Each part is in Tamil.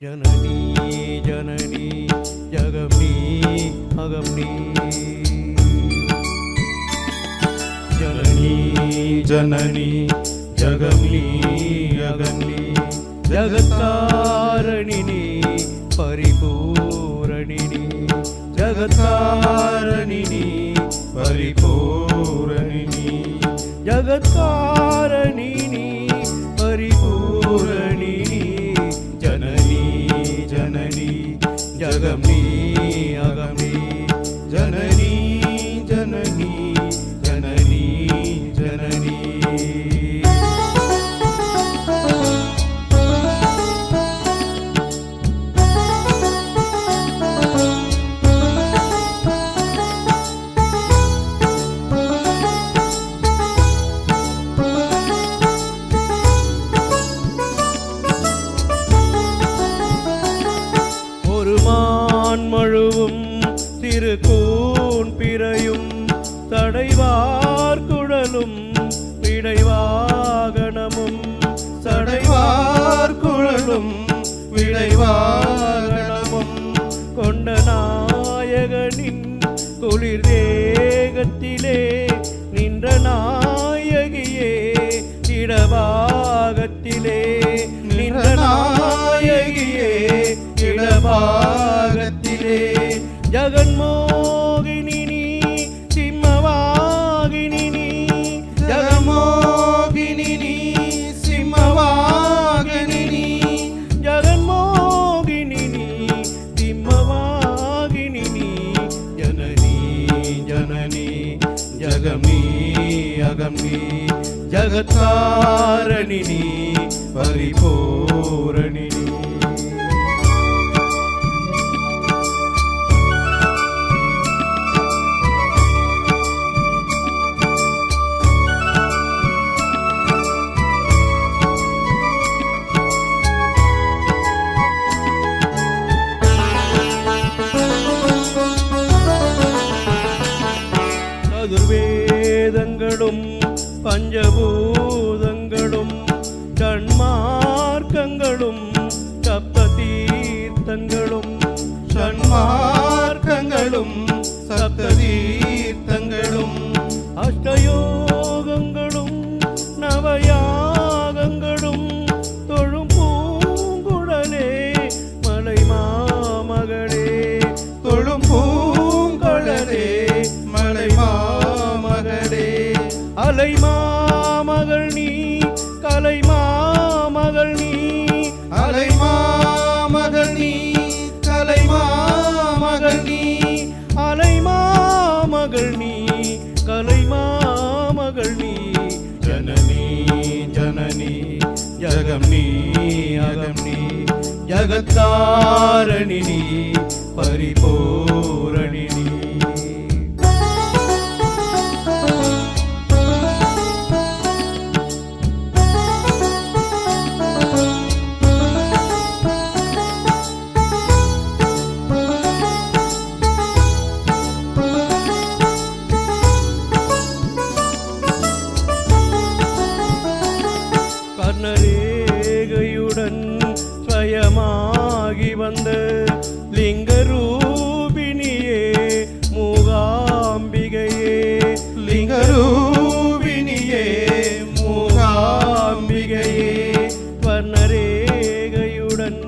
जननी जननी जगमनी अगमनी जननी जननी जगमनी अगमनी जगत्कारणिनी परिपूरणिनी जगत्कारणिनी परिपूरणिनी जगत्कारणिनी परिपूरणिनी जननी जननी जगमनी अगमनी जननी जननी जननी जननी மழுவும் திருக்கூன் பிறையும் சடைவார் குழலும் விடைவாகனமும் சடைவார் குழலும் விடைவாகனமும் கொண்ட நாயகனின் குளிர் தேகத்திலே நின்ற நாயகியே இடபாகத்திலே நின்ற நாயகியே இடபாகத்திலே ஜகன்மோகினி சிம்மவாகினி ஜகன்மோகினி சிம்மவாகினி ஜகன்மோகினி சிம்மவாகினி ஜனனி ஜனனி ஜகமி அகமி ஜகத்காரணினி பரிபூரணினி சதுர்வேதங்களும் பஞ்சபூதங்களும் ஷண்மார்க்கங்களும் சப்ததீர்த்தங்களும் ஷண்மார்க்கங்களும் சப்ததீர்த்தங்களும் அஷ்டயோகங்களும் நவயாகங்களும் தொழும் பூங்குழலே மலை மாமகளே தொழும் பூங்குழலே மலை மாமகளே அலை மாமகள் நீ கலை மாமகள் நீ அலை மாமகள் நீ கலை மாமகள் நீ அலை மாமகள் நீ கலை மாமகள் நீ ஜனனி ஜனனி ஜகம்னி அகம்னி ஜகத்காரணினி பரிபூரணினி கர்ணரேகையுடன் ஸ்வயமாகி வந்த லிங்கரூபிணியே மூகாம்பிகையே லிங்கரூபிணியே மூகாம்பிகையே கர்ணரேகையுடன்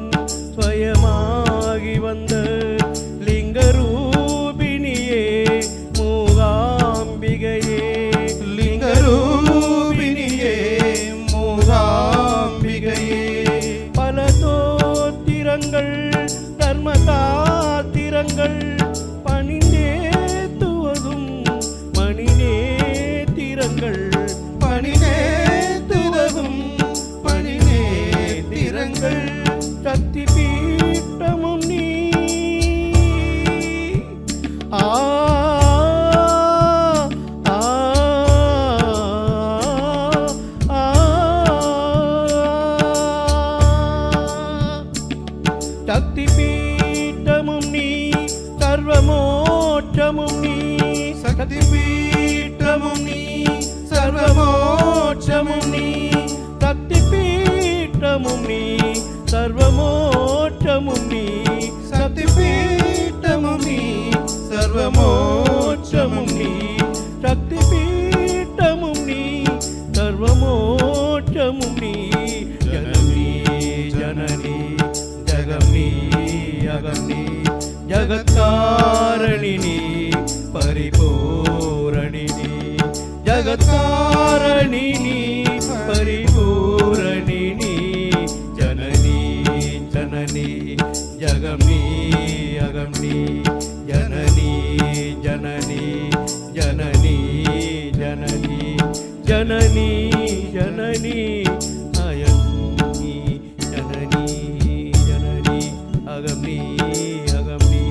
ஸ்வயமாகி வந்த லிங்கரூபிணியே மூகாம்பிகையே லிங்கரூபிணியே பல தோத்திரங்கள் தர்ம தாத்திரங்கள் பணிநேத்துவதும் மணிநேத்திரங்கள் பணிநேத்துவதும் பணிநேத்திரங்கள் சக்தி பீட்டமும் நீ சக்தி பீட்டமும் நீ சர்வமோட்சமும் நீ சக்தி பீட்டமும் நீ சர்வமோட்சமும் நீ சக்தி பீட்டமும் நீ சர்வமோட்சமும் பீட்டமும் நீ சக்தி பீட்டமும் நீ சர்வமோட்சமும் நீ சக்தி பீட்டமும் நீ சர்வமோட்சமும் நீ ஜனனி ஜனனி ஜகம் நீ அகம் நீ ஜகத்காரணினி பரிபூரணினி ஜகத்காரணினி பரிபூரணினி ஜனனி ஜனனி ஜகம் நீ அகம் நீ ஜனனி ஜனனி ஜனனி ஜனனி ஜனனி ஜனனி அயம் நீ ஜனனி ஜனனி அகம் நீ அகம் நீ.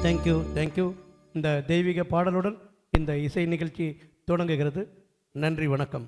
தேங்க்யூ. இந்த தெய்வீக பாடலுடன் இந்த இசை நிகழ்ச்சி தொடங்குகிறது. நன்றி, வணக்கம்.